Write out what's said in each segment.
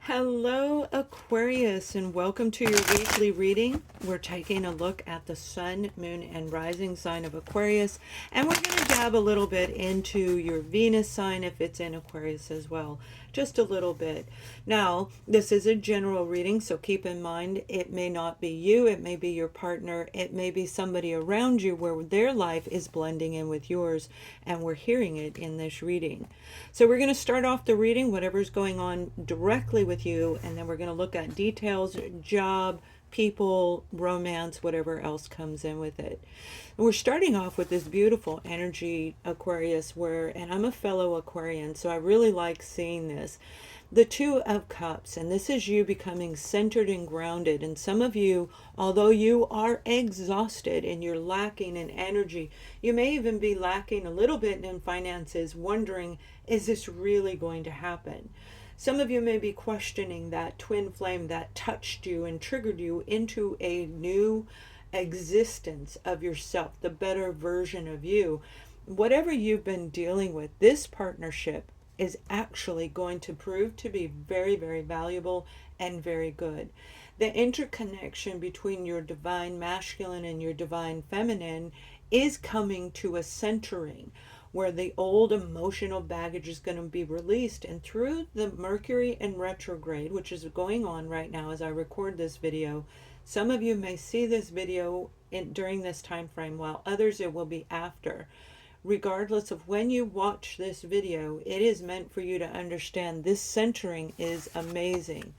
Hello, Aquarius, and welcome to your weekly reading. We're taking a look at the sun, moon, and rising sign of Aquarius, and we're going to dab a little bit into your Venus sign if it's in Aquarius as well, just a little bit. Now, this is a general reading, so keep in mind it may not be you, it may be your partner, it may be somebody around you where their life is blending in with yours, and we're hearing it in this reading. So we're going to start off the reading, whatever's going on directly with you, and then we're going to look at details, job, people, romance, whatever else comes in with it. And we're starting off with this beautiful energy, Aquarius, and I'm a fellow Aquarian, so I really like seeing this. The Two of Cups, and this is you becoming centered and grounded. And some of you, although you are exhausted and you're lacking in energy, you may even be lacking a little bit in finances, wondering, is this really going to happen? Some of you may be questioning that twin flame that touched you and triggered you into a new existence of yourself, the better version of you. Whatever you've been dealing with, this partnership is actually going to prove to be very, very valuable and very good. The interconnection between your divine masculine and your divine feminine is coming to a centering where the old emotional baggage is going to be released. And through the Mercury in retrograde, which is going on right now as I record this video, some of you may see this video during this time frame, while others it will be after. Regardless of when you watch this video, it is meant for you to understand this centering is amazing.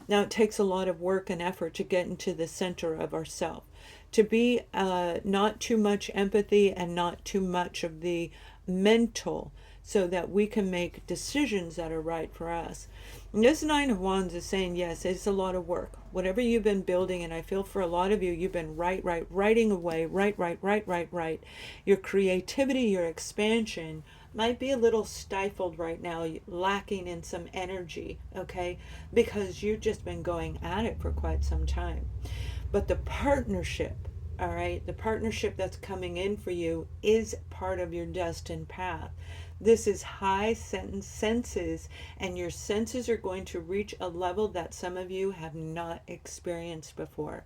Now, it takes a lot of work and effort to get into the center of ourselves, to be not too much empathy and not too much of the mental, so that we can make decisions that are right for us. And this Nine of Wands is saying, yes, it's a lot of work. Whatever you've been building, and I feel for a lot of you, you've been writing away, write. Your creativity, your expansion might be a little stifled right now, lacking in some energy, okay? Because you've just been going at it for quite some time. But the partnership, all right, the partnership that's coming in for you is part of your destined path. This is high senses, and your senses are going to reach a level that some of you have not experienced before,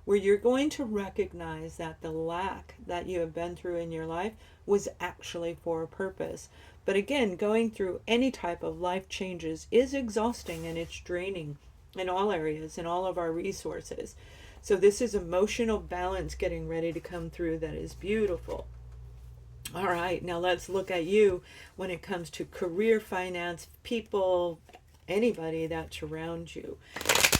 where you're going to recognize that the lack that you have been through in your life was actually for a purpose. But again, going through any type of life changes is exhausting and it's draining in all areas, in all of our resources. So this is emotional balance getting ready to come through that is beautiful. All right, now let's look at you when it comes to career, finance, people, anybody that's around you.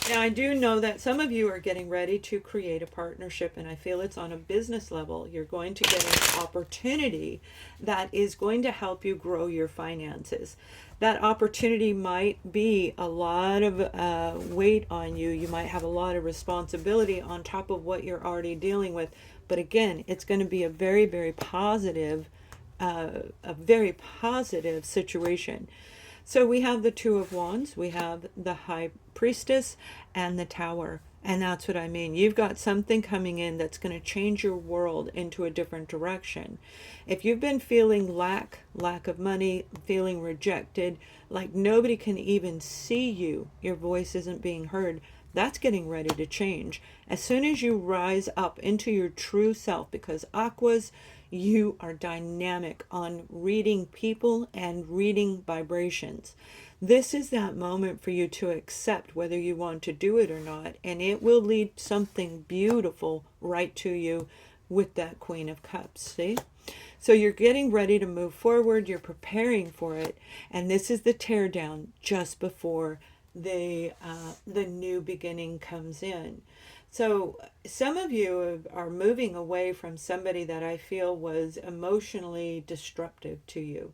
Now, I do know that some of you are getting ready to create a partnership, and I feel it's on a business level. You're going to get an opportunity that is going to help you grow your finances. That opportunity might be a lot of weight on you. You might have a lot of responsibility on top of what you're already dealing with. But again, it's going to be a very, very positive situation. So we have the Two of Wands, we have the High Priestess, and the Tower. And that's what I mean. You've got something coming in that's going to change your world into a different direction. If you've been feeling lack of money, feeling rejected, like nobody can even see you, your voice isn't being heard, that's getting ready to change. As soon as you rise up into your true self, because Aquas, you are dynamic on reading people and reading vibrations. This is that moment for you to accept whether you want to do it or not, and it will lead something beautiful right to you with that Queen of Cups, see? So you're getting ready to move forward, you're preparing for it, and this is the teardown just before the new beginning comes in. So some of you are moving away from somebody that I feel was emotionally disruptive to you.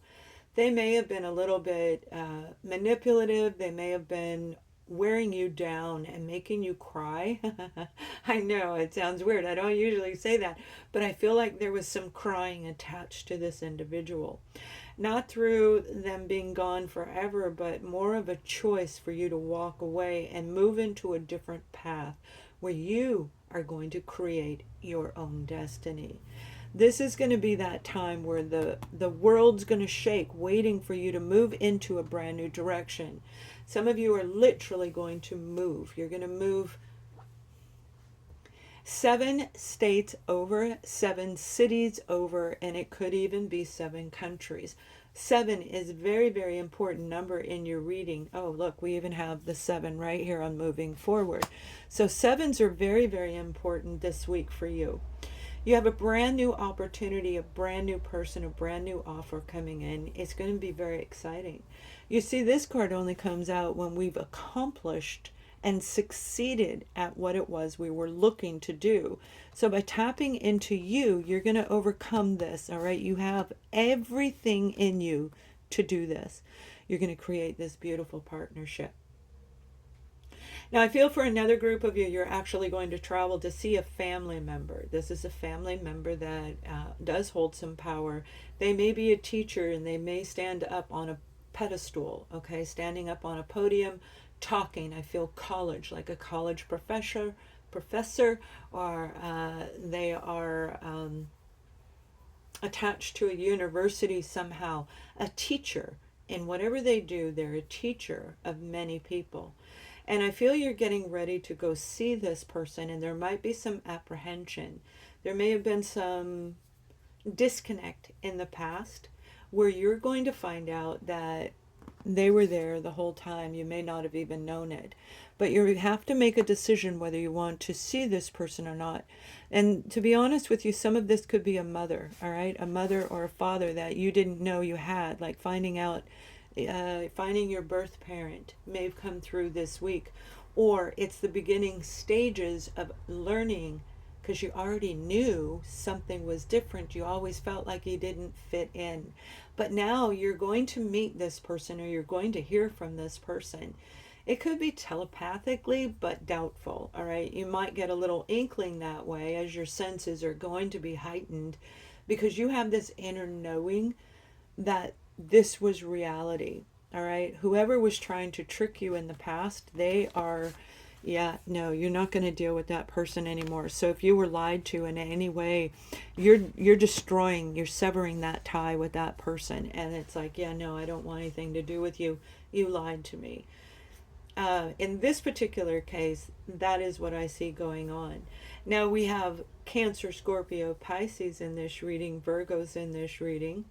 They may have been a little bit manipulative. They may have been wearing you down and making you cry. I know it sounds weird. I don't usually say that, but I feel like there was some crying attached to this individual. Not through them being gone forever, but more of a choice for you to walk away and move into a different path where you are going to create your own destiny. This is going to be that time where the world's going to shake, waiting for you to move into a brand new direction. Some of you are literally going to move. You're going to move 7 states over, 7 cities over, and it could even be 7 countries. 7 is a very, very important number in your reading. Oh, look, we even have the 7 right here on moving forward. So 7s are very, very important this week for you. You have a brand new opportunity, a brand new person, a brand new offer coming in. It's going to be very exciting. You see, this card only comes out when we've accomplished and succeeded at what it was we were looking to do. So by tapping into you, you're going to overcome this, all right? You have everything in you to do this. You're going to create this beautiful partnership. Now, I feel for another group of you, you're actually going to travel to see a family member. This is a family member that does hold some power. They may be a teacher, and they may stand up on a pedestal, okay? Standing up on a podium, talking. I feel college, like a college professor, or they are attached to a university somehow. A teacher. In whatever they do, they're a teacher of many people. And I feel you're getting ready to go see this person, and there might be some apprehension. There may have been some disconnect in the past where you're going to find out that they were there the whole time. You may not have even known it. But you have to make a decision whether you want to see this person or not. And to be honest with you, some of this could be a mother, all right? A mother or a father that you didn't know you had, like finding out, finding your birth parent may have come through this week. Or it's the beginning stages of learning, because you already knew something was different. You always felt like you didn't fit in. But now you're going to meet this person, or you're going to hear from this person. It could be telepathically, but doubtful, all right? You might get a little inkling that way as your senses are going to be heightened, because you have this inner knowing that this was reality, all right? Whoever was trying to trick you in the past, they are, yeah, no, you're not going to deal with that person anymore. So if you were lied to in any way, you're destroying, you're severing that tie with that person. And it's like, yeah, no, I don't want anything to do with you. You lied to me. In this particular case, that is what I see going on. Now we have Cancer, Scorpio, Pisces in this reading, Virgo's in this reading.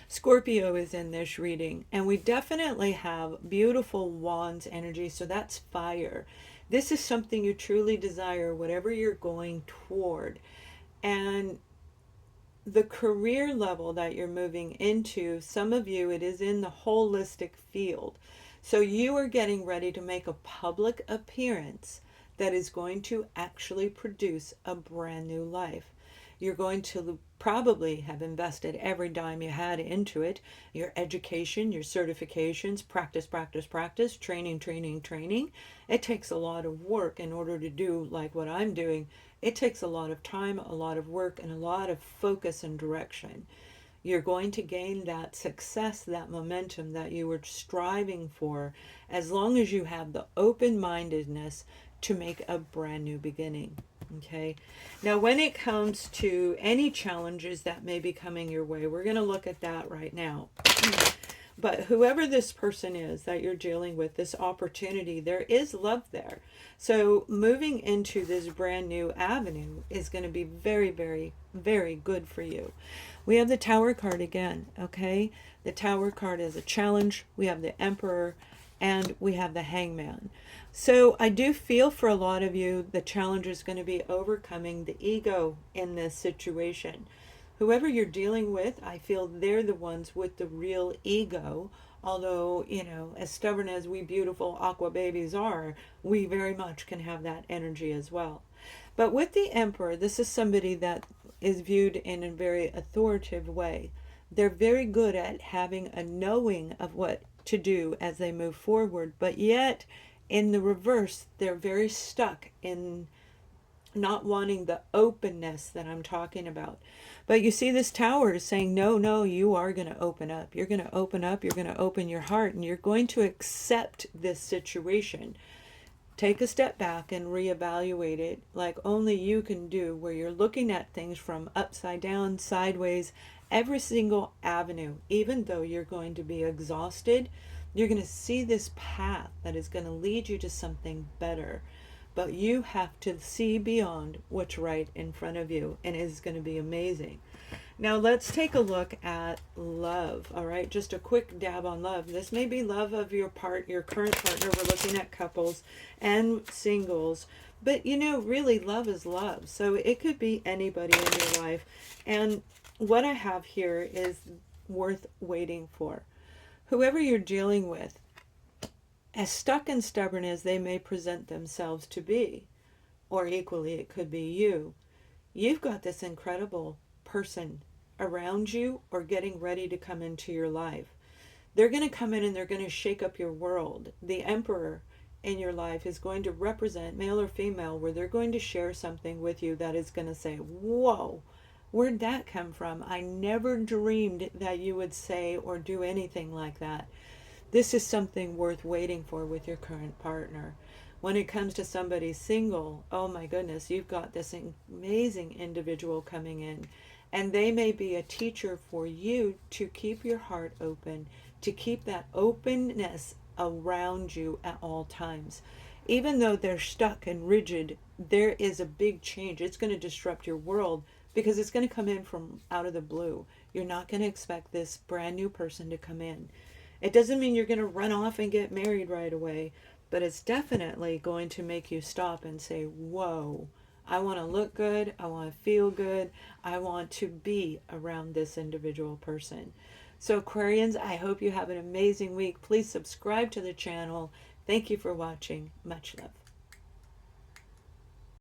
Scorpio is in this reading, and we definitely have beautiful wands energy, so that's fire. This is something you truly desire, whatever you're going toward. And the career level that you're moving into, some of you, it is in the holistic field. So you are getting ready to make a public appearance that is going to actually produce a brand new life. You're going to probably have invested every dime you had into it. Your education, your certifications, practice, training. It takes a lot of work in order to do like what I'm doing. It takes a lot of time, a lot of work, and a lot of focus and direction. You're going to gain that success, that momentum that you were striving for, as long as you have the open-mindedness to make a brand new beginning. Okay, now when it comes to any challenges that may be coming your way, we're going to look at that right now. But whoever this person is that you're dealing with, this opportunity, there is love there. So moving into this brand new avenue is going to be very, very, very good for you. We have the Tower card again, okay? The Tower card is a challenge. We have the Emperor, and we have the Hangman. So I do feel for a lot of you, the challenge is going to be overcoming the ego in this situation. Whoever you're dealing with, I feel they're the ones with the real ego. Although, you know, as stubborn as we beautiful aqua babies are, we very much can have that energy as well. But with the Emperor, this is somebody that is viewed in a very authoritative way. They're very good at having a knowing of what to do as they move forward, but yet in the reverse, they're very stuck in not wanting the openness that I'm talking about. But you see, this Tower is saying, no, you are going to open up. You're going to open up. You're going to open your heart, and you're going to accept this situation. Take a step back and reevaluate it like only you can do, where you're looking at things from upside down, sideways, every single avenue. Even though you're going to be exhausted, you're going to see this path that is going to lead you to something better. But you have to see beyond what's right in front of you, and it is going to be amazing. Now let's take a look at love. All right, just a quick dab on love. This may be love of your current partner. We're looking at couples and singles, but you know, really love is love. So it could be anybody in your life. And what I have here is worth waiting for. Whoever you're dealing with, as stuck and stubborn as they may present themselves to be, or equally it could be you, you've got this incredible person around you or getting ready to come into your life. They're going to come in and they're going to shake up your world. The emperor in your life is going to represent, male or female, where they're going to share something with you that is going to say, whoa, where'd that come from? I never dreamed that you would say or do anything like that. This is something worth waiting for with your current partner. When it comes to somebody single, oh my goodness, you've got this amazing individual coming in, and they may be a teacher for you to keep your heart open, to keep that openness around you at all times. Even though they're stuck and rigid, there is a big change. It's going to disrupt your world because it's going to come in from out of the blue. You're not going to expect this brand new person to come in. It doesn't mean you're going to run off and get married right away, but it's definitely going to make you stop and say, whoa, I want to look good, I want to feel good, I want to be around this individual person. So Aquarians, I hope you have an amazing week. Please subscribe to the channel. Thank you for watching. Much love.